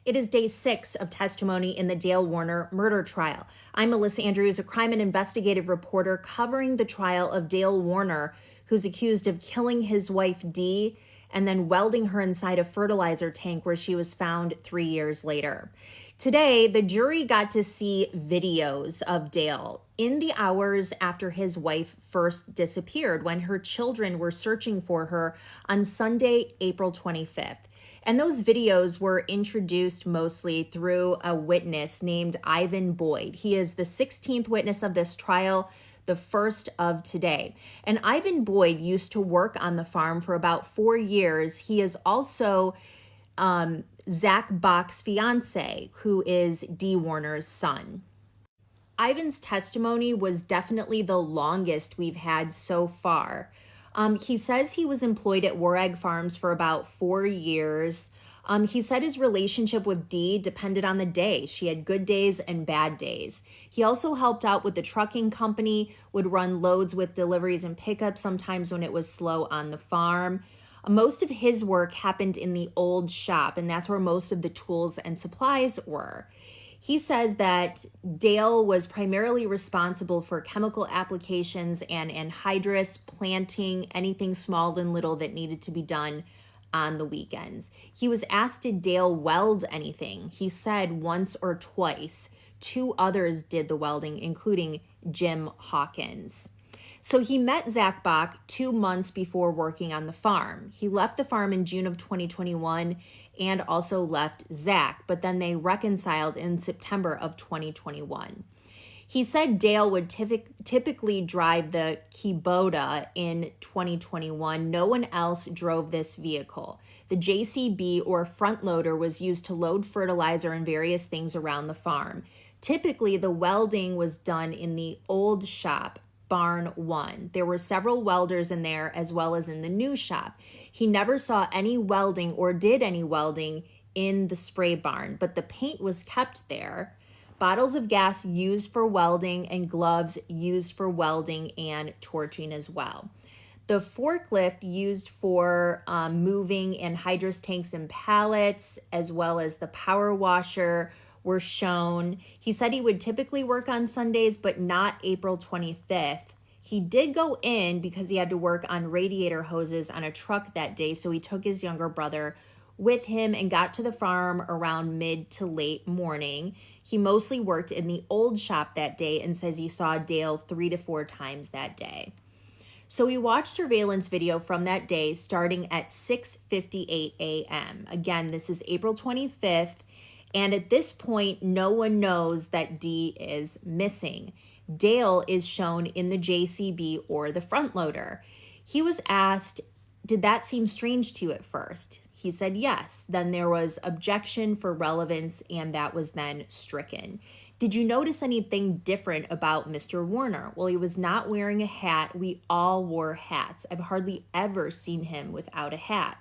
It is day 6 of testimony in the Dale Warner murder trial. I'm Melissa Andrews, a crime and investigative reporter covering the trial of Dale Warner, who's accused of killing his wife Dee and then welding her inside a fertilizer tank where she was found 3 years later. Today, the jury got to see videos of Dale in the hours after his wife first disappeared when her children were searching for her on Sunday, April 25th. And those videos were introduced mostly through a witness named Ivan Boyd. He is the 16th witness of this trial, the first of today. And Ivan Boyd used to work on the farm for about 4 years. He is also Zach Bach's fiance, who is Dee Warner's son. Ivan's testimony was definitely the longest we've had so far. He says he was employed at Warag Farms for about 4 years. He said his relationship with Dee depended on the day. She had good days and bad days. He also helped out with the trucking company, would run loads with deliveries and pickups sometimes when it was slow on the farm. Most of his work happened in the old shop, and that's where most of the tools and supplies were. He says that Dale was primarily responsible for chemical applications and anhydrous, planting, anything small and little that needed to be done on the weekends. He was asked, did Dale weld anything? He said once or twice. 2 others did the welding, including Jim Hawkins. So he met Zach Bach 2 months before working on the farm. He left the farm in June of 2021 and also left Zach, but then they reconciled in September of 2021. He said Dale would typically drive the Kubota in 2021. No one else drove this vehicle. The JCB or front loader was used to load fertilizer and various things around the farm. Typically, the welding was done in the old shop, Barn 1. There were several welders in there as well as in the new shop. He never saw any welding or did any welding in the spray barn, but the paint was kept there. Bottles of gas used for welding and gloves used for welding and torching as well. The forklift used for moving anhydrous tanks and pallets, as well as the power washer, were shown. He said he would typically work on Sundays, but not April 25th. He did go in because he had to work on radiator hoses on a truck that day, so he took his younger brother with him and got to the farm around mid to late morning. He mostly worked in the old shop that day and says he saw Dale 3 to 4 times that day. So we watched surveillance video from that day starting at 6:58 a.m. Again, this is April 25th. And at this point, no one knows that Dee is missing. Dale is shown in the JCB or the front loader. He was asked, did that seem strange to you at first? He said yes. Then there was objection for relevance, and that was then stricken. Did you notice anything different about Mr. Warner? Well, he was not wearing a hat. We all wore hats. I've hardly ever seen him without a hat.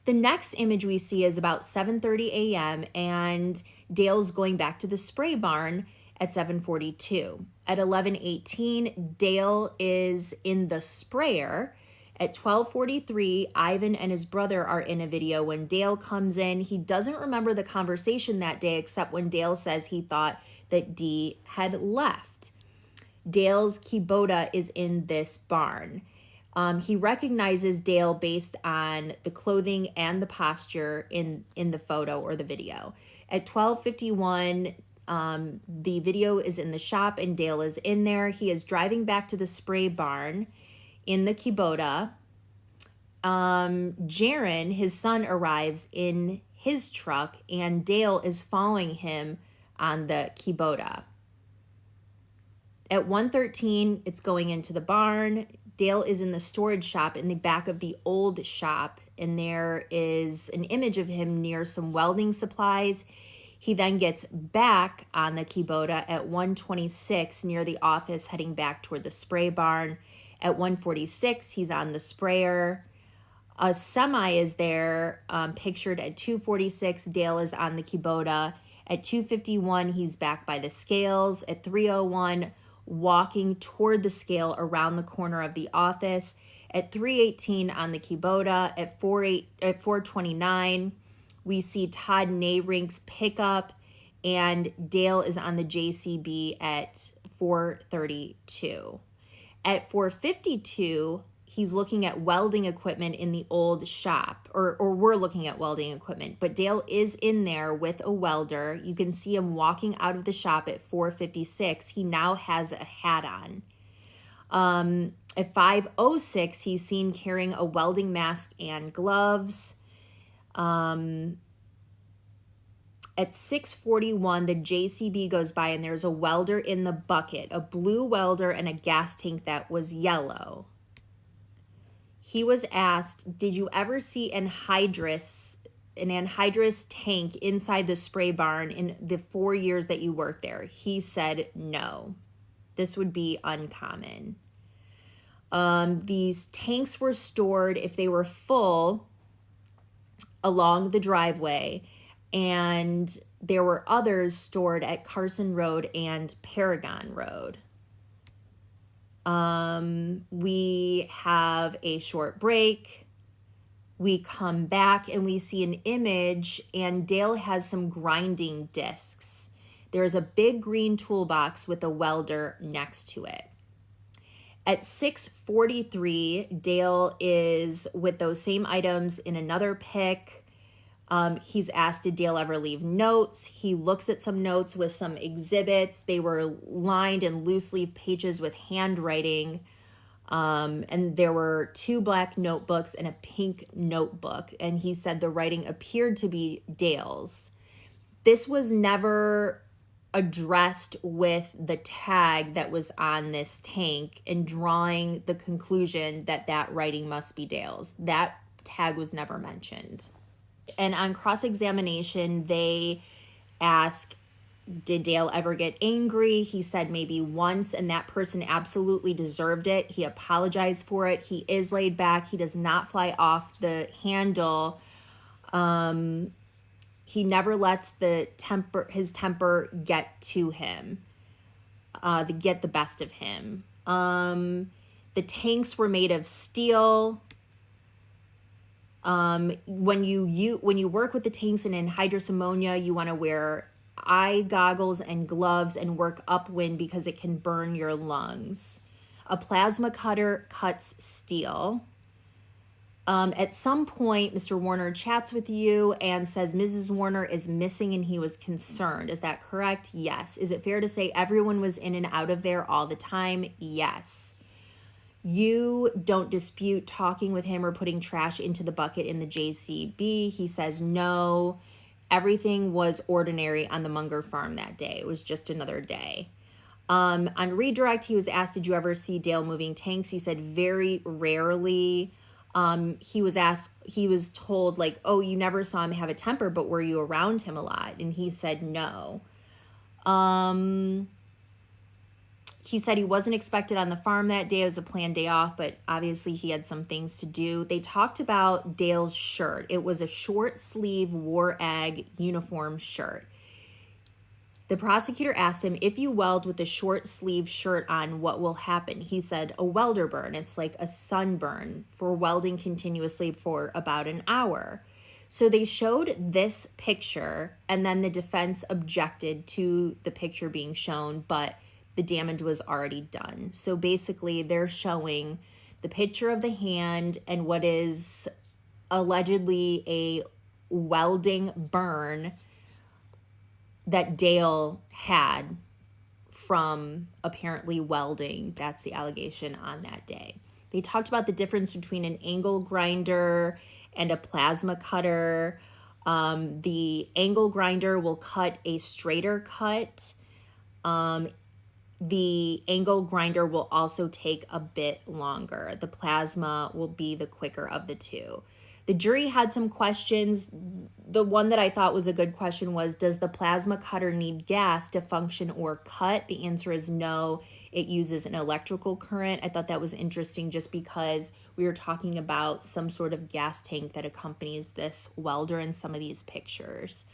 The next image we see is about 7:30 a.m. and Dale's going back to the spray barn at 7:42. At 11:18, Dale is in the sprayer. At 12:43, Ivan and his brother are in a video when Dale comes in. He doesn't remember the conversation that day except when Dale says he thought that Dee had left. Dale's Kubota is in this barn. He recognizes Dale based on the clothing and the posture in the photo or the video. At 12:51, the video is in the shop and Dale is in there. He is driving back to the spray barn in the Kubota. Jaron, his son, arrives in his truck and Dale is following him on the Kubota. At 1:13, it's going into the barn. Dale is in the storage shop in the back of the old shop, and there is an image of him near some welding supplies. He then gets back on the Kubota at 1:26 near the office, heading back toward the spray barn. At 1:46, he's on the sprayer. A semi is there, pictured at 2:46. Dale is on the Kubota. At 2:51, he's back by the scales. At 3:01, walking toward the scale around the corner of the office. At 3:18 on the Kubota. At 4:29, We see Todd Nahrink's pickup, and Dale is on the JCB at 4:32. At 4:52, he's looking at welding equipment in the old shop, or we're looking at welding equipment, but Dale is in there with a welder. You can see him walking out of the shop at 4:56. He now has a hat on. At 5:06, he's seen carrying a welding mask and gloves. At 6:41, the JCB goes by and there's a welder in the bucket, a blue welder and a gas tank that was yellow. He was asked, did you ever see an anhydrous tank inside the spray barn in the 4 years that you worked there? He said no. This would be uncommon. These tanks were stored, if they were full, along the driveway, and there were others stored at Carson Road and Paragon Road. We have a short break. We come back and we see an image, and Dale has some grinding discs. There's a big green toolbox with a welder next to it. At 6:43, Dale is with those same items in another pick. He's asked, did Dale ever leave notes? He looks at some notes with some exhibits. They were lined in loose leaf pages with handwriting. And there were 2 black notebooks and a pink notebook. And he said the writing appeared to be Dale's. This was never addressed with the tag that was on this tank and drawing the conclusion that that writing must be Dale's. That tag was never mentioned. And on cross-examination, they ask, did Dale ever get angry? He said maybe once, and that person absolutely deserved it. He apologized for it. He is laid back. He does not fly off the handle. He never lets his temper get to him, to get the best of him. The tanks were made of steel. When you work with the tanks and anhydrous ammonia, you want to wear eye goggles and gloves and work upwind because it can burn your lungs. A plasma cutter cuts steel. At some point, Mr. Warner chats with you and says Mrs. Warner is missing and he was concerned. Is that correct? Yes. Is it fair to say everyone was in and out of there all the time? Yes. You don't dispute talking with him or putting trash into the bucket in the JCB. He says no. Everything was ordinary on the Munger farm that day. It was just another day. On redirect, he was asked, did you ever see Dale moving tanks? He said very rarely. He was told like, oh, you never saw him have a temper, but were you around him a lot? And he said no. He said he wasn't expected on the farm that day. It was a planned day off, but obviously he had some things to do. They talked about Dale's shirt. It was a short sleeve war ag uniform shirt. The prosecutor asked him, if you weld with a short sleeve shirt on, what will happen? He said, a welder burn. It's like a sunburn for welding continuously for about an hour. So they showed this picture, and then the defense objected to the picture being shown, but the damage was already done. So basically they're showing the picture of the hand and what is allegedly a welding burn that Dale had from apparently welding. That's the allegation on that day. They talked about the difference between an angle grinder and a plasma cutter. The angle grinder will cut a straighter cut. The angle grinder will also take a bit longer. The plasma will be the quicker of the two. The jury had some questions. The one that I thought was a good question was, does the plasma cutter need gas to function or cut? The answer is no. It uses an electrical current. I thought that was interesting just because we were talking about some sort of gas tank that accompanies this welder in some of these pictures.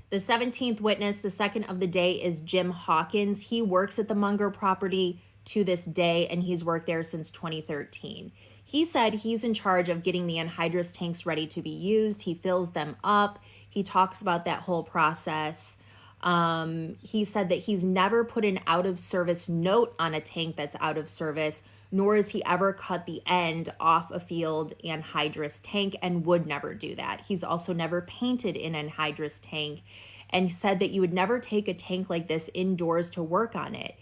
The 17th witness, the second of the day, is Jim Hawkins. He works at the Munger property to this day, and he's worked there since 2013. He said he's in charge of getting the anhydrous tanks ready to be used. He fills them up. He talks about that whole process. He said that he's never put an out of service note on a tank that's out of service, nor has he ever cut the end off a field anhydrous tank, and would never do that. He's also never painted an anhydrous tank, and said that you would never take a tank like this indoors to work on it.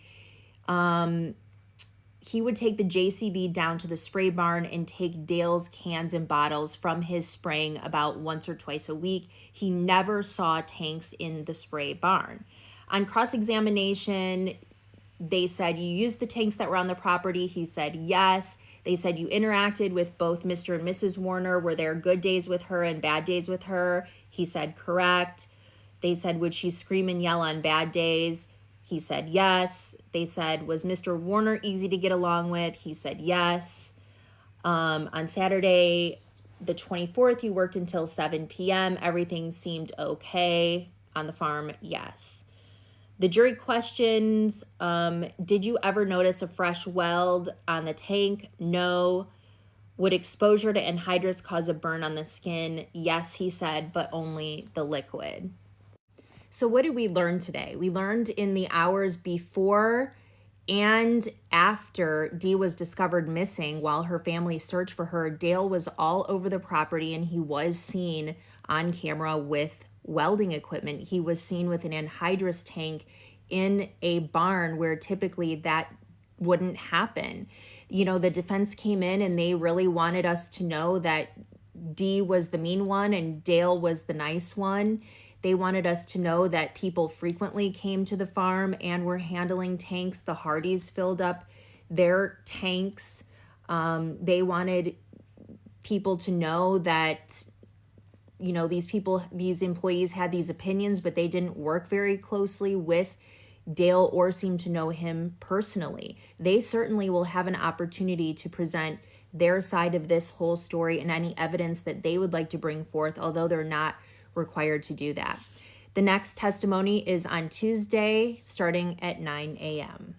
He would take the JCB down to the spray barn and take Dale's cans and bottles from his spraying about once or twice a week. He never saw tanks in the spray barn. On cross-examination, they said, you used the tanks that were on the property. He said, yes. They said, you interacted with both Mr. and Mrs. Warner. Were there good days with her and bad days with her? He said, correct. They said, would she scream and yell on bad days? He said, yes. They said, was Mr. Warner easy to get along with? He said, yes. On Saturday, the 24th, you worked until 7 p.m. Everything seemed okay on the farm. Yes. The jury questions, did you ever notice a fresh weld on the tank? No. Would exposure to anhydrous cause a burn on the skin? Yes, he said, but only the liquid. So what did we learn today? We learned in the hours before and after Dee was discovered missing, while her family searched for her, Dale was all over the property, and he was seen on camera with welding equipment. He was seen with an anhydrous tank in a barn where typically that wouldn't happen. You know, the defense came in and they really wanted us to know that Dee was the mean one and Dale was the nice one. They wanted us to know that people frequently came to the farm and were handling tanks. The Hardys filled up their tanks. They wanted people to know that, you know, these employees had these opinions, but they didn't work very closely with Dale or seem to know him personally. They certainly will have an opportunity to present their side of this whole story and any evidence that they would like to bring forth, although they're not required to do that. The next testimony is on Tuesday, starting at 9 a.m.